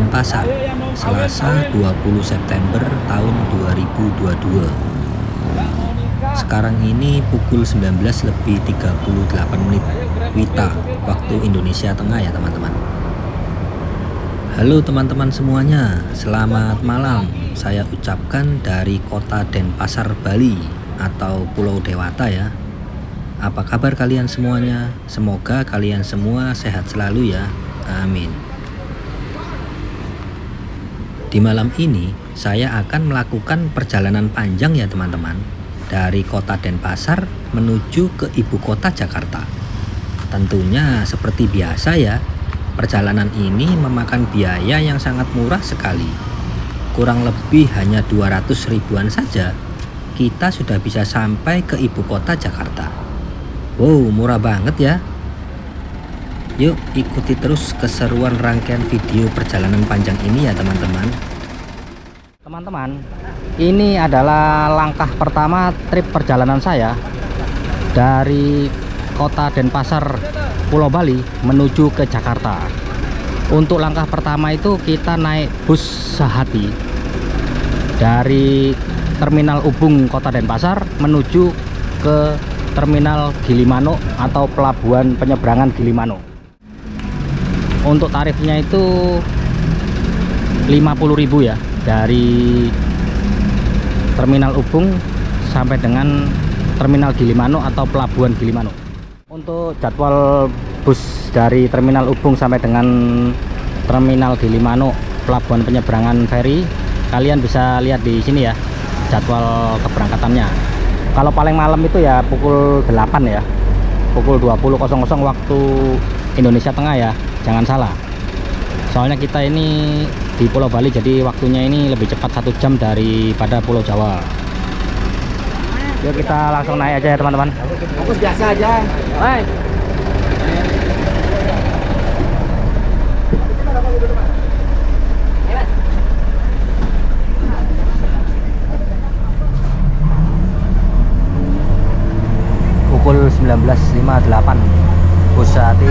Denpasar, Selasa 20 September tahun 2022. Sekarang ini pukul 19:38 WITA, waktu Indonesia Tengah ya teman-teman. Halo teman-teman semuanya, selamat malam. Saya ucapkan dari kota Denpasar, Bali atau Pulau Dewata ya. Apa kabar kalian semuanya? Semoga kalian semua sehat selalu ya. Amin. Di malam ini saya akan melakukan perjalanan panjang ya teman-teman, dari kota Denpasar menuju ke ibu kota Jakarta. Tentunya seperti biasa ya, perjalanan ini memakan biaya yang sangat murah sekali. Kurang lebih hanya 200 ribuan saja, kita sudah bisa sampai ke ibu kota Jakarta. Wow, murah banget ya. Yuk ikuti terus keseruan rangkaian video perjalanan panjang ini ya teman-teman. Teman-teman, ini adalah langkah pertama trip perjalanan saya dari kota Denpasar, Pulau Bali menuju ke Jakarta. Untuk langkah pertama itu kita naik bus Sehati dari Terminal Ubung Kota Denpasar menuju ke Terminal Gilimanuk atau pelabuhan penyeberangan Gilimanuk. Untuk tarifnya itu 50.000 ya, dari Terminal Ubung sampai dengan Terminal Gilimanuk atau pelabuhan Gilimanuk. Untuk jadwal bus dari Terminal Ubung sampai dengan Terminal Gilimanuk pelabuhan penyeberangan feri, kalian bisa lihat di sini ya jadwal keberangkatannya. Kalau paling malam itu ya pukul 8 ya, pukul 20.00 waktu Indonesia Tengah ya, jangan salah. Soalnya kita ini di Pulau Bali, jadi waktunya ini lebih cepat 1 jam daripada Pulau Jawa. Yuk kita langsung naik aja ya teman-teman. Fokus biasa aja. Hai. Pukul 19.58 bus Sehati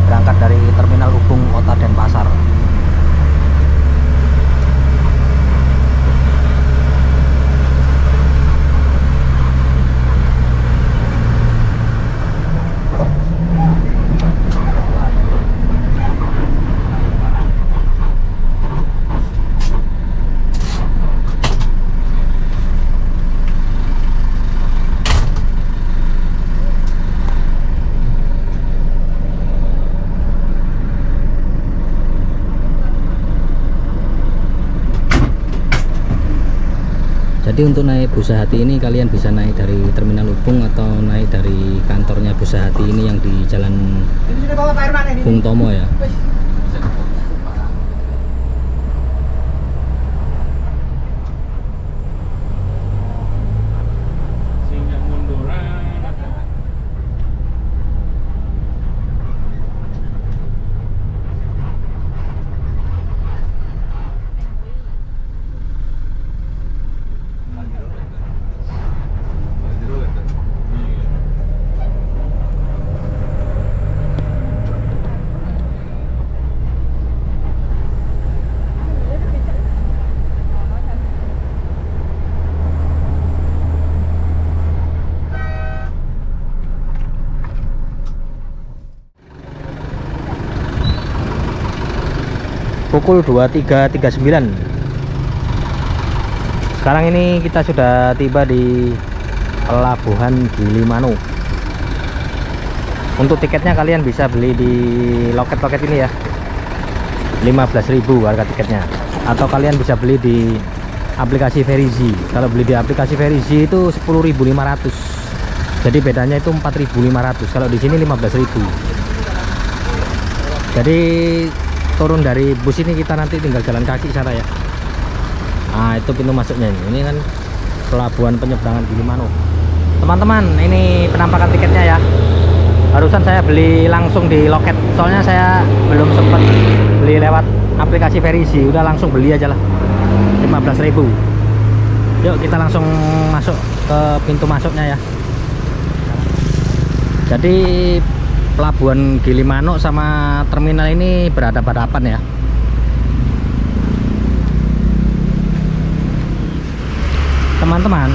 berangkat dari Terminal Ubung Kota Denpasar. Jadi untuk naik bus Sehati ini kalian bisa naik dari Terminal Ubung atau naik dari kantornya bus Sehati ini yang di Jalan Bung Tomo ya. Pukul 23.39. Sekarang ini kita sudah tiba di pelabuhan Gilimanuk. Untuk tiketnya kalian bisa beli di loket-loket ini ya, 15.000 harga tiketnya. Atau kalian bisa beli di aplikasi Verizi. Kalau beli di aplikasi Verizi itu 10.500. Jadi bedanya itu 4.500. Kalau di sini 15.000. Jadi turun dari bus ini kita nanti tinggal jalan kaki sana ya. Nah itu pintu masuknya ini kan pelabuhan penyeberangan Gilimanuk. Teman-teman, ini penampakan tiketnya ya. Barusan saya beli langsung di loket, soalnya saya belum sempat beli lewat aplikasi Verizi. Udah langsung beli aja lah, 15.000. Yuk kita langsung masuk ke pintu masuknya ya. Jadi pelabuhan Gilimanuk sama terminal ini berhadapan-hadapan ya. Teman-teman,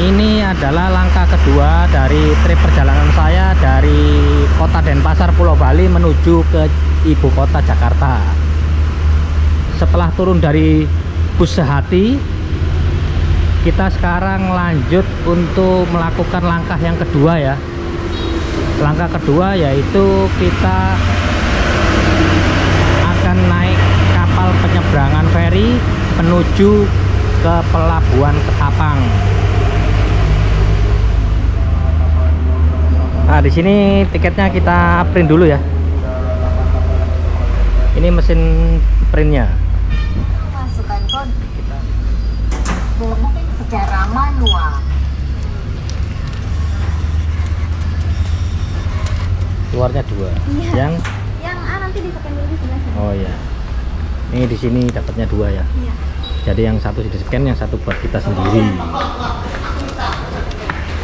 ini adalah langkah kedua dari trip perjalanan saya dari kota Denpasar, Pulau Bali menuju ke ibu kota Jakarta. Setelah turun dari bus Sehati, kita sekarang lanjut untuk melakukan langkah yang kedua ya. Langkah kedua yaitu kita akan naik kapal penyeberangan feri menuju ke pelabuhan Ketapang. Nah, di sini tiketnya kita print dulu ya. Ini mesin printnya. Masukkan kode. Booking secara manual. Keluarnya 2. Iya. Yang Nanti di scan dulu di sebelah sana. oh ya. Ini di sini dapatnya 2 ya. Iya. Jadi yang satu di scan, yang satu buat kita sendiri.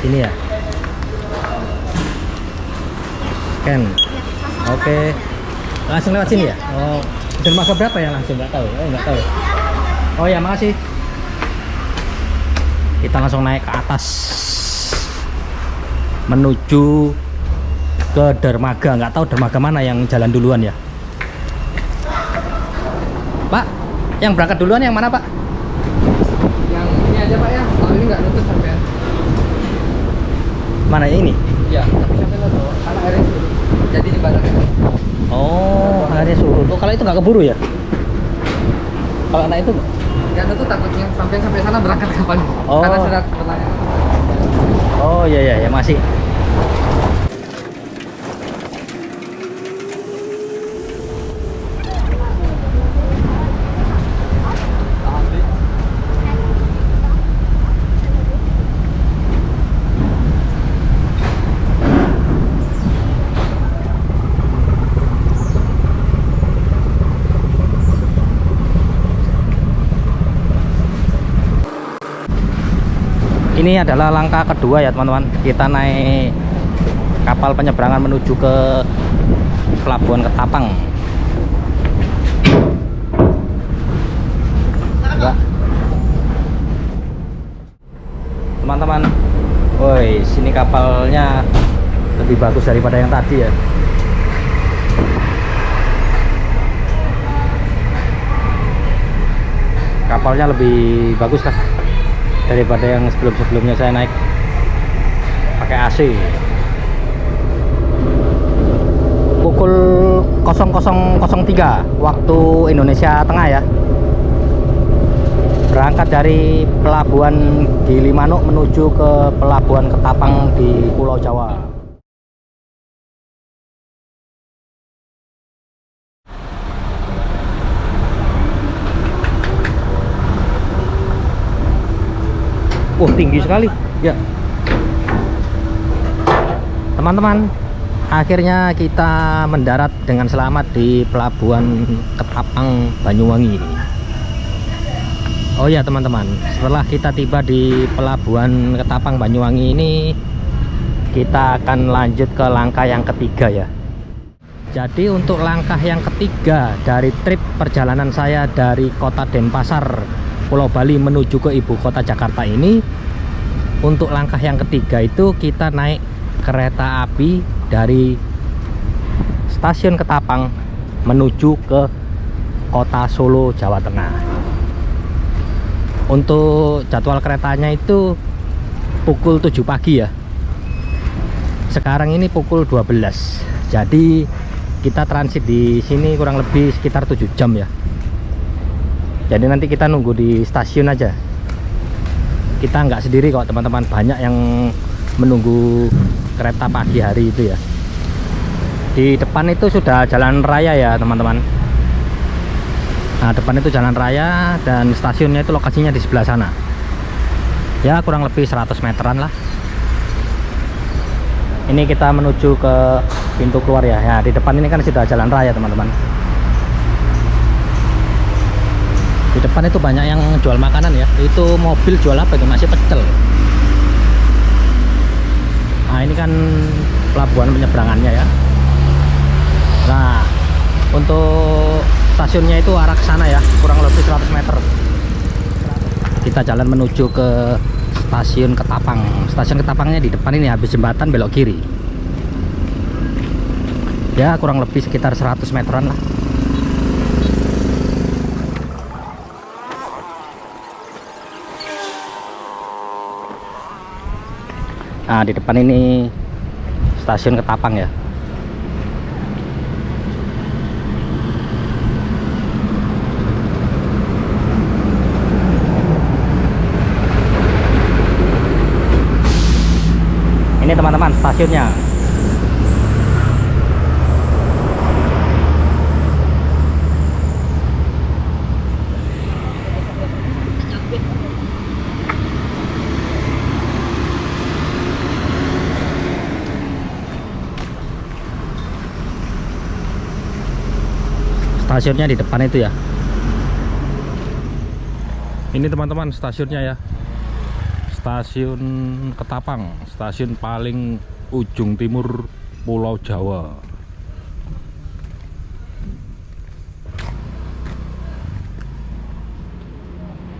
Ini ya. Scan. Oke. Langsung lewat sini ya? Oh, dermaga berapa ya langsung? Nggak tahu. Oh, nggak tahu. Oh ya, makasih. Kita langsung naik ke atas menuju ke dermaga. Nggak tahu dermaga mana yang jalan duluan ya. Pak, yang berangkat duluan yang mana Pak? Yang ini aja Pak ya. Kalau ini nggak nutup sampai. Mana yang ini? Iya, tapi sampai nutup. Karena airnya surut. Jadi dibatalkan. Oh, airnya surut. Oh, kalau itu nggak keburu ya? Kalau anak itu? Nggak nutup takutnya sampai sana berangkat kapan? Oh. Karena sudah berlayar. Oh iya ya masih. Ini adalah langkah kedua ya teman-teman. Kita naik kapal penyeberangan menuju ke pelabuhan Ketapang. Enggak. Teman-teman, woi, sini kapalnya lebih bagus daripada yang tadi ya. Kapalnya lebih bagus lah daripada yang sebelum-sebelumnya saya naik pakai AC. Pukul 00.03 waktu Indonesia Tengah ya. Berangkat dari pelabuhan Gilimanuk menuju ke pelabuhan Ketapang di Pulau Jawa. Tinggi sekali ya teman-teman. Akhirnya kita mendarat dengan selamat di pelabuhan Ketapang, Banyuwangi ini. Oh ya teman-teman, setelah kita tiba di pelabuhan Ketapang, Banyuwangi ini, kita akan lanjut ke langkah yang ketiga ya. Jadi untuk langkah yang ketiga dari trip perjalanan saya dari kota Denpasar, Pulau Bali menuju ke ibu kota Jakarta ini, untuk langkah yang ketiga itu kita naik kereta api dari stasiun Ketapang menuju ke kota Solo, Jawa Tengah. Untuk jadwal keretanya itu pukul 7 pagi ya. Sekarang ini pukul 12. Jadi kita transit di sini kurang lebih sekitar 7 jam ya. Jadi nanti kita nunggu di stasiun aja. Kita nggak sendiri kok teman-teman, banyak yang menunggu kereta pagi hari itu ya. Di depan itu sudah jalan raya ya teman-teman. Nah, depan itu jalan raya dan stasiunnya itu lokasinya di sebelah sana. Ya kurang lebih 100 meteran lah. Ini kita menuju ke pintu keluar ya. Ya di depan ini kan sudah jalan raya teman-teman. Di depan itu banyak yang jual makanan ya. Itu mobil jual apa itu? Masih pecel. Nah ini kan pelabuhan penyeberangannya ya. Nah untuk stasiunnya itu arah ke sana ya, kurang lebih 100 meter. Kita jalan menuju ke stasiun Ketapang. Stasiun Ketapangnya di depan ini, habis jembatan belok kiri. Ya kurang lebih sekitar 100 meteran lah. Nah di depan ini stasiun Ketapang ya. Ini teman-teman stasiunnya. Stasiunnya di depan itu ya. Ini teman-teman stasiunnya ya. Stasiun Ketapang, stasiun paling ujung timur Pulau Jawa.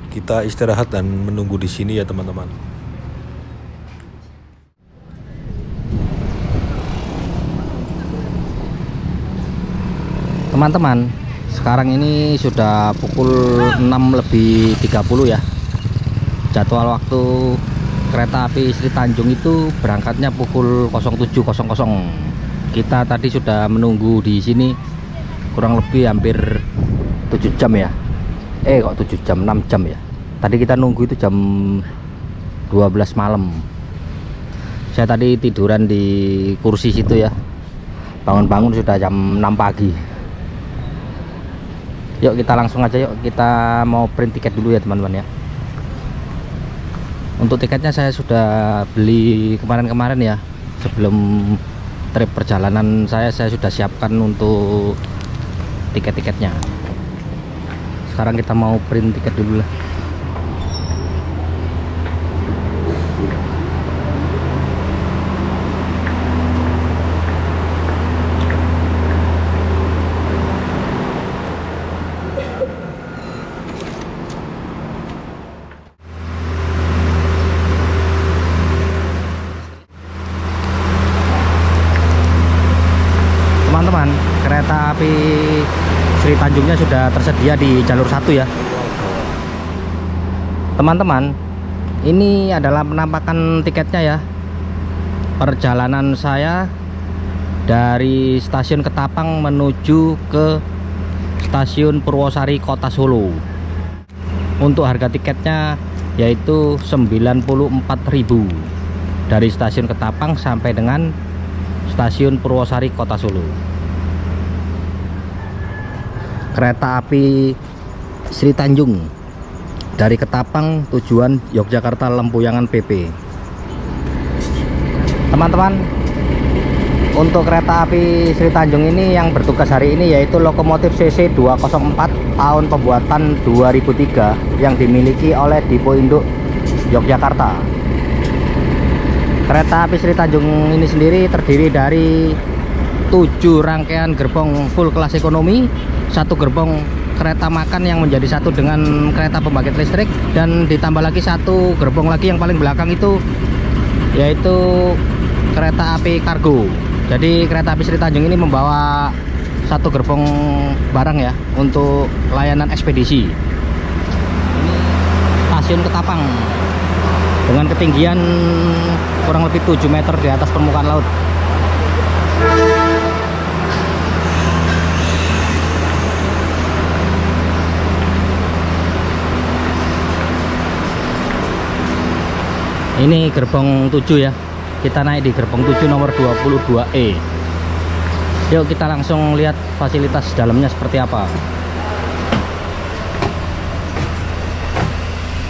Kita istirahat dan menunggu di sini ya teman-teman. Teman-teman, sekarang ini sudah pukul 6:30 ya. Jadwal waktu kereta api Sri Tanjung itu berangkatnya pukul 07.00. Kita tadi sudah menunggu di sini kurang lebih hampir 7 jam ya. Kok 7 jam, 6 jam ya. Tadi kita nunggu itu jam 12 malam. Saya tadi tiduran di kursi situ ya. Bangun-bangun sudah jam 6 pagi. Yuk kita langsung aja yuk, kita mau print tiket dulu ya teman-teman ya. Untuk tiketnya saya sudah beli kemarin-kemarin ya. Sebelum trip perjalanan saya sudah siapkan untuk tiket-tiketnya. Sekarang kita mau print tiket dulu lah. Teman-teman, kereta api Sri Tanjungnya sudah tersedia di jalur 1 ya. Teman-teman, ini adalah penampakan tiketnya ya. Perjalanan saya dari stasiun Ketapang menuju ke stasiun Purwosari Kota Solo. Untuk harga tiketnya yaitu 94.000 dari stasiun Ketapang sampai dengan stasiun Purwosari Kota Solo. Kereta api Sri Tanjung dari Ketapang tujuan Yogyakarta Lempuyangan PP. Teman-teman, untuk kereta api Sri Tanjung ini yang bertugas hari ini yaitu lokomotif CC 204 tahun pembuatan 2003 yang dimiliki oleh Dipo Induk Yogyakarta. Kereta api Sri Tanjung ini sendiri terdiri dari 7 rangkaian gerbong full kelas ekonomi, 1 gerbong kereta makan yang menjadi satu dengan kereta pembangkit listrik, dan ditambah lagi 1 gerbong lagi yang paling belakang itu yaitu kereta api kargo. Jadi kereta api Sri Tanjung ini membawa 1 gerbong barang ya untuk layanan ekspedisi. Ini stasiun Ketapang dengan ketinggian kurang lebih 7 meter di atas permukaan laut. Ini gerbong 7 ya. Kita naik di gerbong 7 nomor 22E. Yuk kita langsung lihat fasilitas dalamnya seperti apa.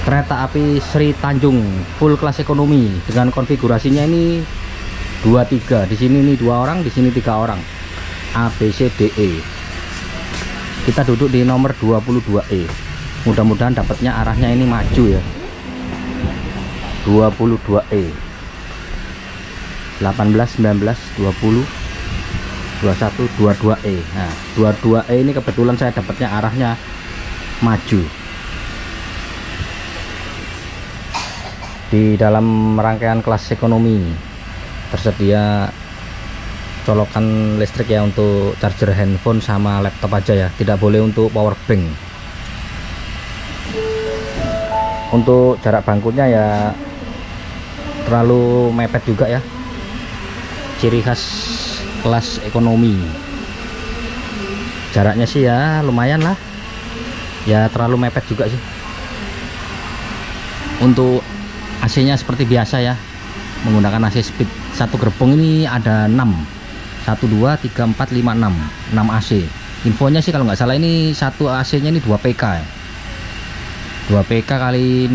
Kereta api Sri Tanjung full kelas ekonomi dengan konfigurasinya ini 23. Di sini nih 2 orang, di sini 3 orang. A, B, C, D, E. Kita duduk di nomor 22E. Mudah-mudahan dapatnya arahnya ini maju ya. 22E 18, 19, 20, 21, 22E. Nah 22E ini kebetulan saya dapatnya arahnya maju. Di dalam rangkaian kelas ekonomi tersedia colokan listrik ya untuk charger handphone sama laptop aja ya, tidak boleh untuk power bank. Untuk jarak bangkunya ya terlalu mepet juga ya, ciri khas kelas ekonomi. Jaraknya sih ya lumayan lah ya, terlalu mepet juga sih. Untuk AC nya seperti biasa ya, menggunakan AC speed. Satu gerbong ini ada 6, 1 2 3 4 5 6 AC. Infonya sih kalau nggak salah ini satu AC nya ini 2 PK ya, 2 PK kali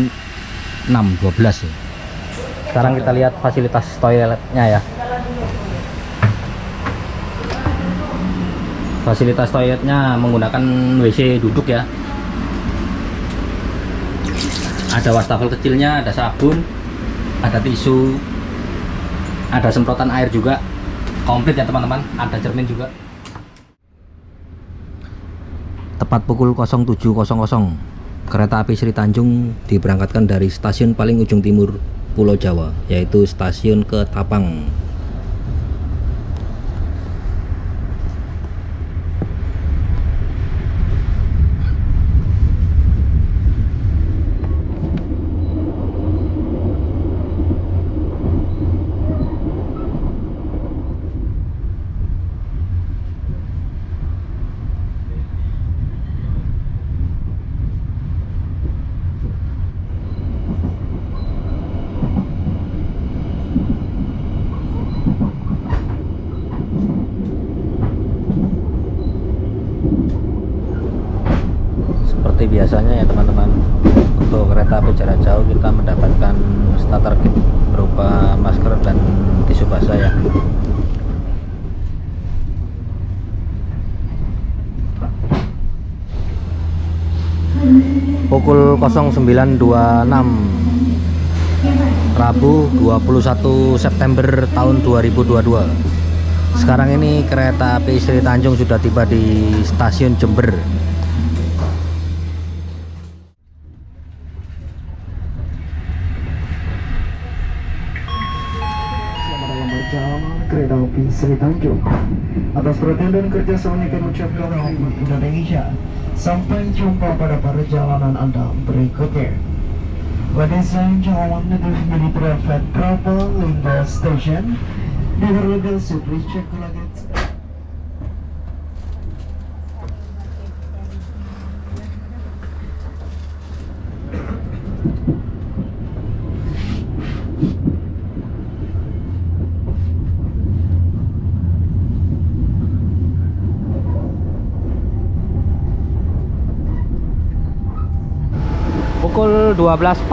6 12 ya. Sekarang kita lihat fasilitas toiletnya ya. Fasilitas toiletnya menggunakan WC duduk ya. Ada wastafel kecilnya, ada sabun, ada tisu, ada semprotan air juga, komplit ya teman-teman. Ada cermin juga. Tepat pukul 07.00 kereta api Sri Tanjung diberangkatkan dari stasiun paling ujung timur Pulau Jawa, yaitu stasiun Ketapang. Seperti biasanya ya teman-teman, untuk kereta api jarak jauh kita mendapatkan starter kit berupa masker dan tisu basah ya. Pukul 09.26 Rabu 21 September tahun 2022. Sekarang ini kereta api Sri Tanjung sudah tiba di stasiun Jember. Kereta api Sri Tanjung. Atas perhatian dan kerjasamanya kami ucapkan selamat Indonesia. Sampai jumpa pada perjalanan Anda berikutnya. Ladies and gentlemen, this is the travel in the station. Dear luggage, please check the luggage. Pukul 12.40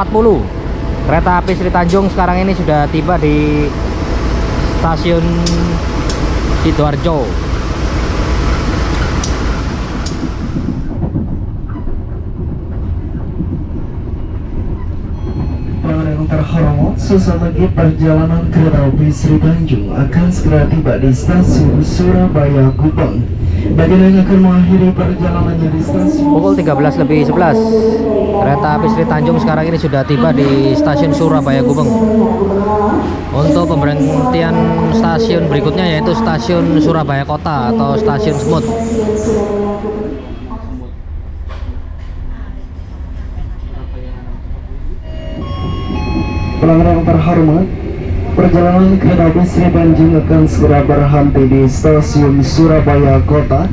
kereta api Sri Tanjung sekarang ini sudah tiba di stasiun Sidoarjo. Yang terhormat, sesaat lagi perjalanan kereta api Sri Tanjung akan segera tiba di stasiun Surabaya Gubeng. Bagi yang akan mengakhiri perjalanannya di stasiun Pukul 13.11 kereta api Sri Tanjung sekarang ini sudah tiba di stasiun Surabaya Gubeng. Untuk pemberhentian stasiun berikutnya yaitu stasiun Surabaya Kota atau stasiun Semut. Pelanggan yang terhormat, perjalanan kereta api Sri Tanjung akan segera berhenti di stasiun Surabaya Kota.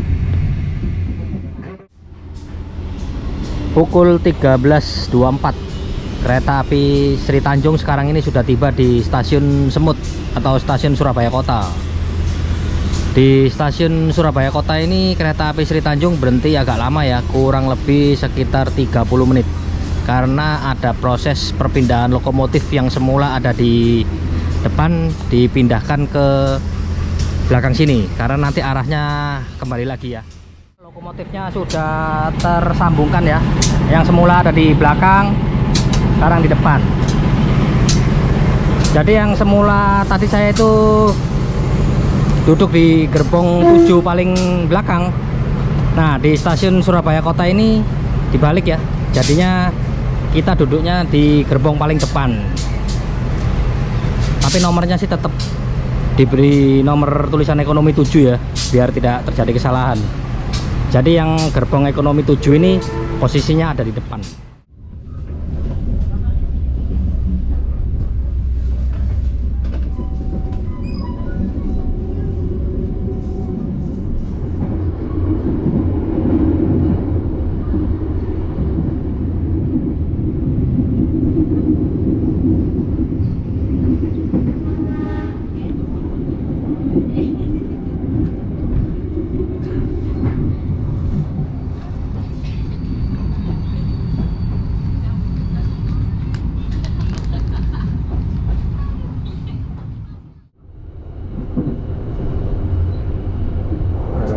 Pukul 13.24 kereta api Sri Tanjung sekarang ini sudah tiba di stasiun Semut atau stasiun Surabaya Kota. Di stasiun Surabaya Kota ini kereta api Sri Tanjung berhenti agak lama ya, kurang lebih sekitar 30 menit. Karena ada proses perpindahan lokomotif yang semula ada di depan dipindahkan ke belakang sini karena nanti arahnya kembali lagi ya. Lokomotifnya sudah tersambungkan ya, yang semula ada di belakang sekarang di depan. Jadi yang semula tadi saya itu duduk di gerbong 7 paling belakang. Nah, di stasiun Surabaya Kota ini dibalik ya, jadinya kita duduknya di gerbong paling depan. Tapi nomornya sih tetap diberi nomor tulisan ekonomi 7 ya, biar tidak terjadi kesalahan. Jadi yang gerbong ekonomi 7 ini posisinya ada di depan.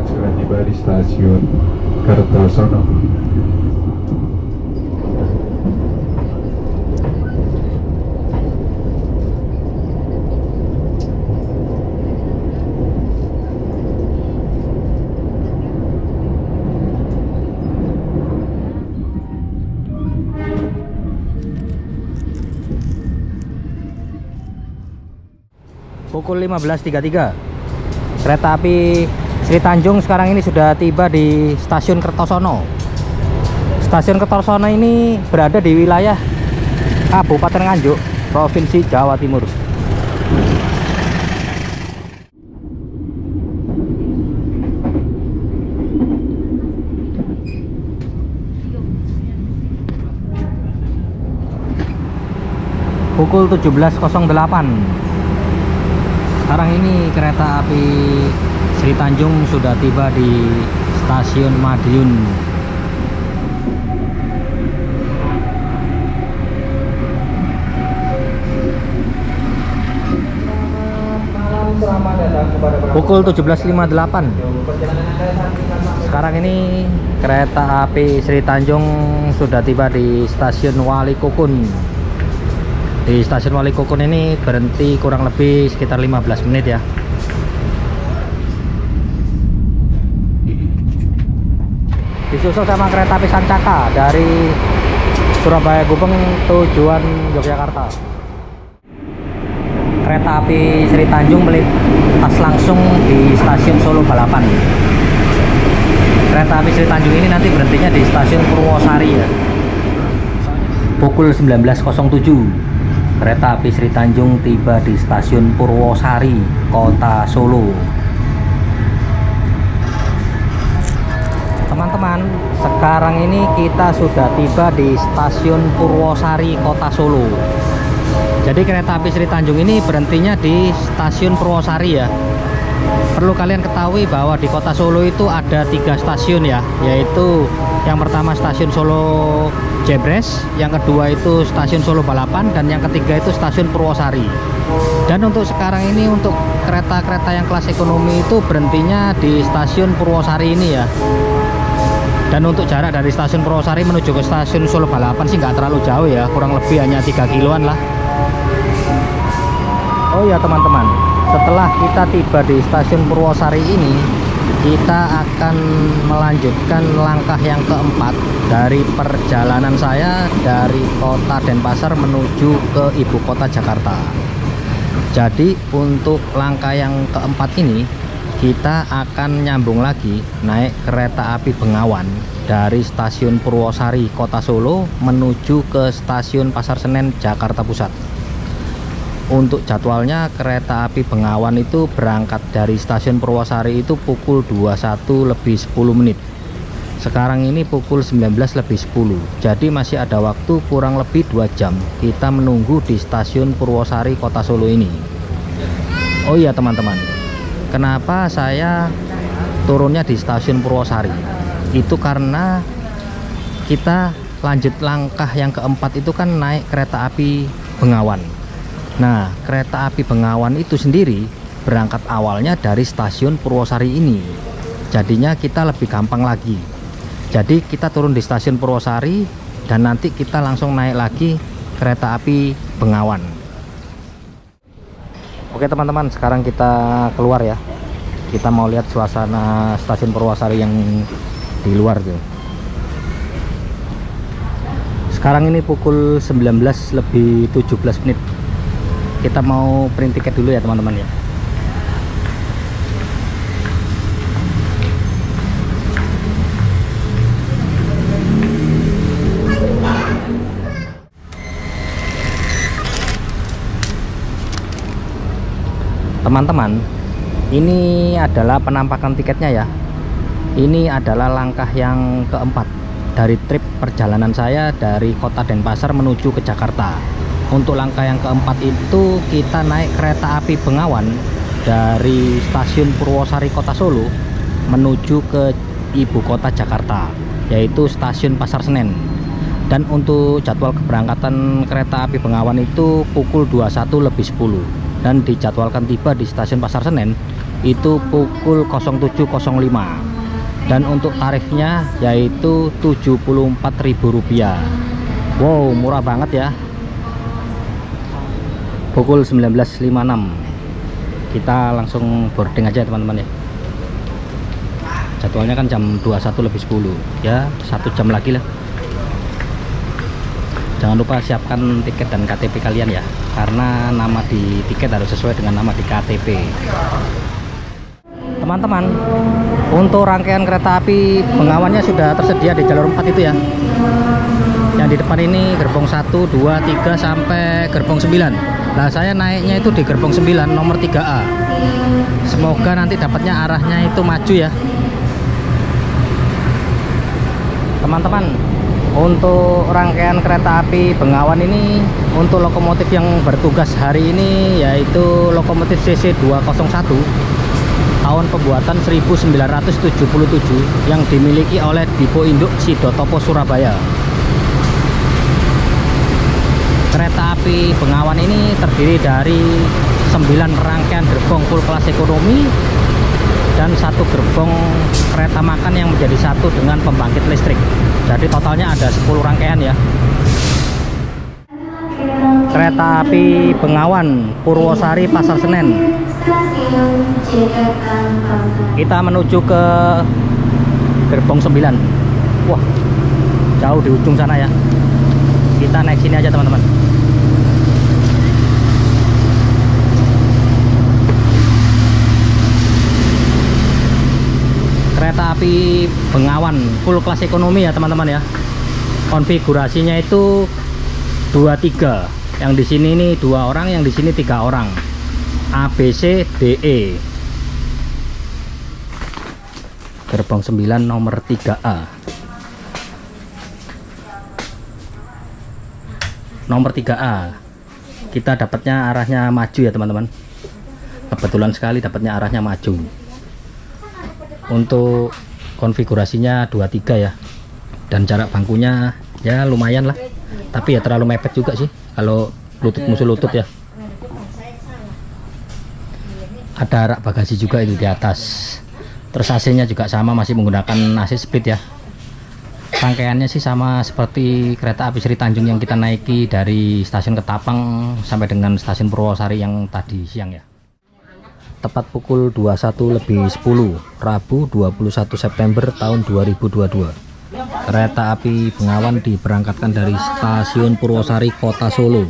Sudah tiba di stasiun Kertosono. Pukul 15.33, kereta api Sri Tanjung sekarang ini sudah tiba di stasiun Kertosono. Stasiun Kertosono ini berada di wilayah Kabupaten Nganjuk, Provinsi Jawa Timur. Pukul 17.08. Sekarang ini kereta api Sri Tanjung sudah tiba di stasiun Madiun. Pukul 17.58. Sekarang ini kereta api Sri Tanjung sudah tiba di stasiun Wali Kukun. Di stasiun Wali Kukun ini berhenti kurang lebih sekitar 15 menit ya. Disusul sama kereta api Sancaka dari Surabaya Gubeng tujuan Yogyakarta. Kereta api Sri Tanjung melintas langsung di stasiun Solo Balapan. Kereta api Sri Tanjung ini nanti berhentinya di stasiun Purwosari ya. Pukul 19.07. Kereta api Sri Tanjung tiba di stasiun Purwosari, Kota Solo. Teman-teman, sekarang ini kita sudah tiba di stasiun Purwosari, Kota Solo. Jadi kereta api Sri Tanjung ini berhentinya di stasiun Purwosari ya. Perlu kalian ketahui bahwa di Kota Solo itu ada 3 stasiun ya, yaitu yang pertama stasiun Solo Jebres, yang kedua itu stasiun Solo Balapan, dan yang ketiga itu stasiun Purwosari. Dan untuk sekarang ini untuk kereta-kereta yang kelas ekonomi itu berhentinya di stasiun Purwosari ini ya. Dan untuk jarak dari stasiun Purwosari menuju ke stasiun Solo Balapan sih nggak terlalu jauh ya, kurang lebih hanya 3 kiloan lah. Oh ya teman-teman, setelah kita tiba di stasiun Purwosari ini, kita akan melanjutkan langkah yang keempat dari perjalanan saya dari kota Denpasar menuju ke ibu kota Jakarta. Jadi untuk langkah yang keempat ini kita akan nyambung lagi naik kereta api Bengawan dari stasiun Purwosari Kota Solo menuju ke stasiun Pasar Senen Jakarta Pusat. Untuk jadwalnya kereta api Bengawan itu berangkat dari stasiun Purwosari itu pukul 21.10 menit. Sekarang ini pukul 19.10. Jadi masih ada waktu kurang lebih 2 jam kita menunggu di stasiun Purwosari Kota Solo ini. Oh iya teman-teman, kenapa saya turunnya di stasiun Purwosari? Itu karena kita lanjut langkah yang keempat itu kan naik kereta api Bengawan. Nah, kereta api Bengawan itu sendiri berangkat awalnya dari stasiun Purwosari ini. Jadinya kita lebih gampang lagi. Jadi kita turun di stasiun Purwosari dan nanti kita langsung naik lagi kereta api Bengawan. Oke teman-teman, sekarang kita keluar ya. Kita mau lihat suasana stasiun Purwosari yang di luar tuh. Sekarang ini pukul 19.17 menit. Kita mau print tiket dulu ya teman-teman ya. Teman-teman, ini adalah penampakan tiketnya ya. Ini adalah langkah yang keempat dari trip perjalanan saya dari kota Denpasar menuju ke Jakarta. Untuk langkah yang keempat itu kita naik kereta api Bengawan dari stasiun Purwosari Kota Solo menuju ke ibu kota Jakarta, yaitu stasiun Pasar Senen. Dan untuk jadwal keberangkatan kereta api Bengawan itu pukul 21:10 dan dijadwalkan tiba di stasiun Pasar Senen itu pukul 07.05. Dan untuk tarifnya yaitu Rp74.000. Wow, murah banget ya. Pukul 19.56 kita langsung boarding aja teman-teman ya. Jadwalnya kan jam 21:10 ya, 1 jam lagi lah. Jangan lupa siapkan tiket dan KTP kalian ya, karena nama di tiket harus sesuai dengan nama di KTP. Teman-teman, untuk rangkaian kereta api Bengawannya sudah tersedia di jalur 4 itu ya. Yang di depan ini gerbong 1, 2, 3 sampai gerbong 9. Nah, saya naiknya itu di gerbong 9 nomor 3A. Semoga nanti dapatnya arahnya itu maju ya. Teman-teman, untuk rangkaian kereta api Bengawan ini, untuk lokomotif yang bertugas hari ini yaitu lokomotif CC 201 tahun pembuatan 1977 yang dimiliki oleh Dipo Induk Sidotopo Surabaya. Kereta api Bengawan ini terdiri dari 9 rangkaian gerbong full kelas ekonomi dan 1 gerbong kereta makan yang menjadi satu dengan pembangkit listrik. Jadi totalnya ada 10 rangkaian ya. Kereta api Bengawan Purwosari Pasar Senen. Kita menuju ke gerbong 9. Wah, jauh di ujung sana ya. Kita naik sini aja teman-teman. Kereta api Bengawan full kelas ekonomi ya teman-teman ya. Konfigurasinya itu 23. Yang di sini ini 2 orang, yang di sini 3 orang. A, B, C, D, E. Gerbong 9 nomor 3A. Nomor 3A. Kita dapatnya arahnya maju ya teman-teman. Kebetulan sekali dapatnya arahnya maju. Untuk konfigurasinya 23 ya. Dan jarak bangkunya ya lumayan lah. Tapi ya terlalu mepet juga sih kalau lutut musuh lutut ya. Ada rak bagasi juga itu di atas. Terus AC-nya juga sama, masih menggunakan AC speed ya. Rangkaiannya sih sama seperti kereta api Sri Tanjung yang kita naiki dari stasiun Ketapang sampai dengan stasiun Purwosari yang tadi siang ya. Tepat pukul 21:10 Rabu 21 September tahun 2022. Kereta api Bengawan diberangkatkan dari stasiun Purwosari Kota Solo.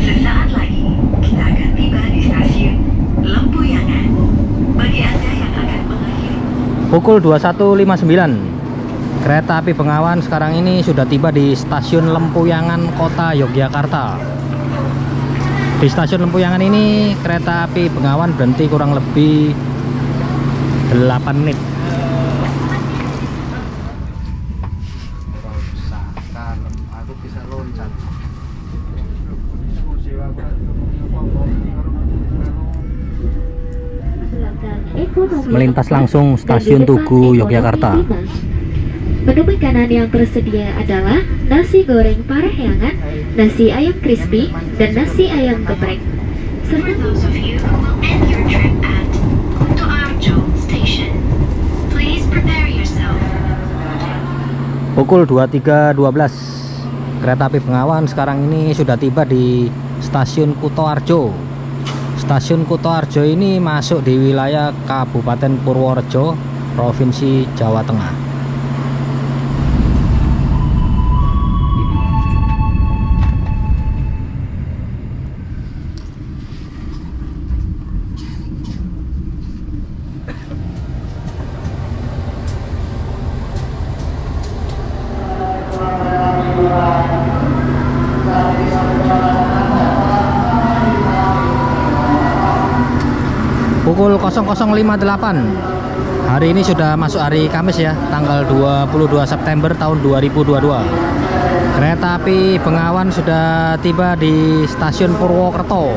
Sesaat lagi kita akan tiba di stasiun Lempuyangan. Bagi Anda yang akan mengakhiri Pukul 21:59 kereta api Bengawan sekarang ini sudah tiba di stasiun Lempuyangan Kota Yogyakarta. Di stasiun Lempuyangan ini kereta api Bengawan berhenti kurang lebih 8 menit. Melintas langsung stasiun Tugu Yogyakarta. Menu makanan yang tersedia adalah nasi goreng parahyangan, nasi ayam crispy, dan nasi ayam geprek. Serta those of you who will end your trip at Kutoarjo Station. Please prepare yourself. Pukul 23:12 kereta api Bengawan sekarang ini sudah tiba di stasiun Kutoarjo. Stasiun Kutoarjo ini masuk di wilayah Kabupaten Purworejo, Provinsi Jawa Tengah. Pukul 00.58. Hari ini sudah masuk hari Kamis ya, tanggal 22 September tahun 2022. Kereta api Bengawan sudah tiba di stasiun Purwokerto.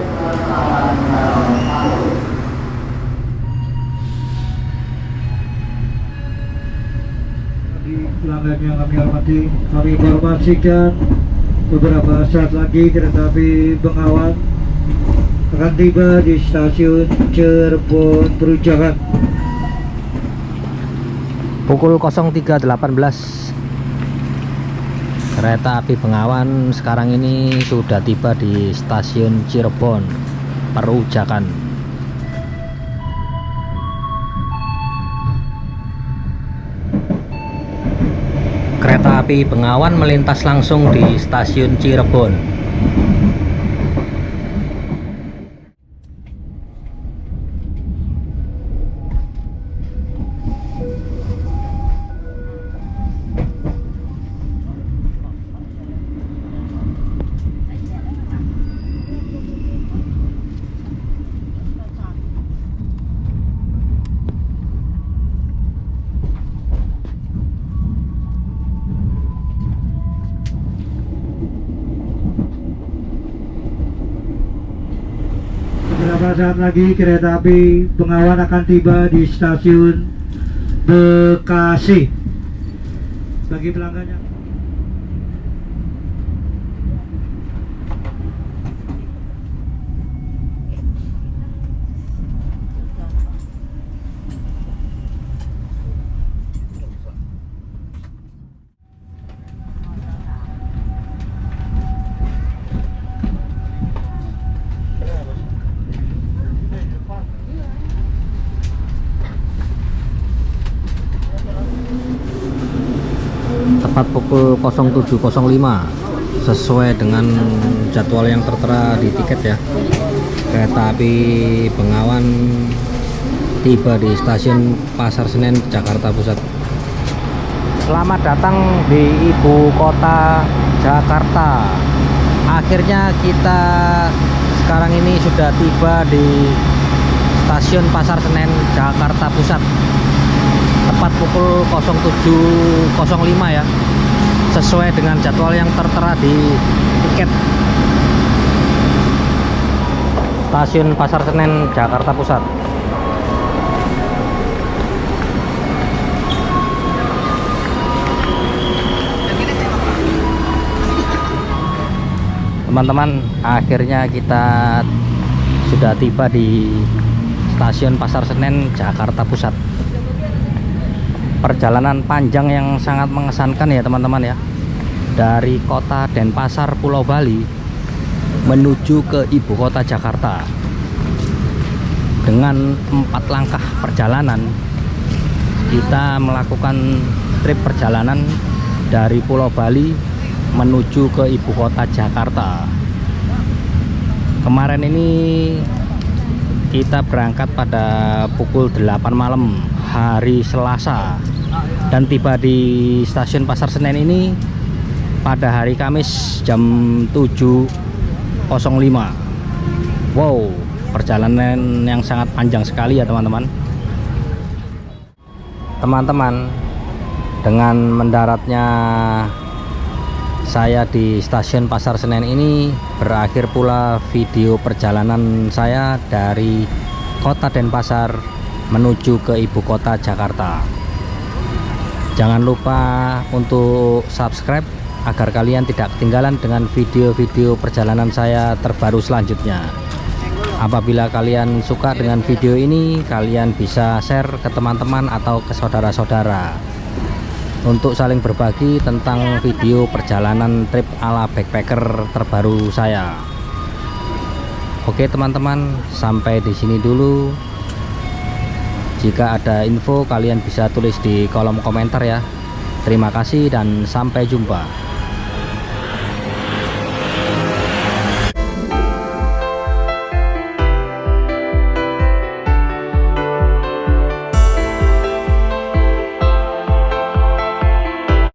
Pelanggan yang kami hormati, kami informasikan beberapa saat lagi kereta api Bengawan akan tiba di stasiun Cirebon Perujakan. Pukul 03.18. Kereta api Bengawan sekarang ini sudah tiba di stasiun Cirebon Perujakan. Kereta api Bengawan melintas langsung di stasiun Cirebon. Beberapa saat lagi kereta api Bengawan akan tiba di stasiun Bekasi. Bagi pelanggannya. Tepat pukul 07.05 sesuai dengan jadwal yang tertera di tiket ya. Kereta api Bengawan tiba di stasiun Pasar Senen, Jakarta Pusat. Selamat datang di ibu kota Jakarta. Akhirnya kita sekarang ini sudah tiba di stasiun Pasar Senen, Jakarta Pusat. Tepat pukul 07.05 ya, sesuai dengan jadwal yang tertera di tiket. Stasiun Pasar Senen, Jakarta Pusat. Teman-teman, akhirnya kita sudah tiba di stasiun Pasar Senen, Jakarta Pusat. Perjalanan panjang yang sangat mengesankan ya teman-teman ya, dari kota Denpasar, Pulau Bali menuju ke ibu kota Jakarta. Dengan 4 langkah perjalanan kita melakukan trip perjalanan dari Pulau Bali menuju ke ibu kota Jakarta. Kemarin ini kita berangkat pada pukul 8 malam hari Selasa dan tiba di stasiun Pasar Senen ini pada hari Kamis jam 7.05. Wow, perjalanan yang sangat panjang sekali ya teman-teman. Teman-teman, dengan mendaratnya saya di stasiun Pasar Senen ini berakhir pula video perjalanan saya dari kota Denpasar menuju ke ibu kota Jakarta. Jangan lupa untuk subscribe agar kalian tidak ketinggalan dengan video-video perjalanan saya terbaru selanjutnya. Apabila kalian suka dengan video ini, kalian bisa share ke teman-teman atau ke saudara-saudara untuk saling berbagi tentang video perjalanan trip ala backpacker terbaru saya. Oke teman-teman, sampai di sini dulu. Jika ada info kalian bisa tulis di kolom komentar ya. Terima kasih dan sampai jumpa.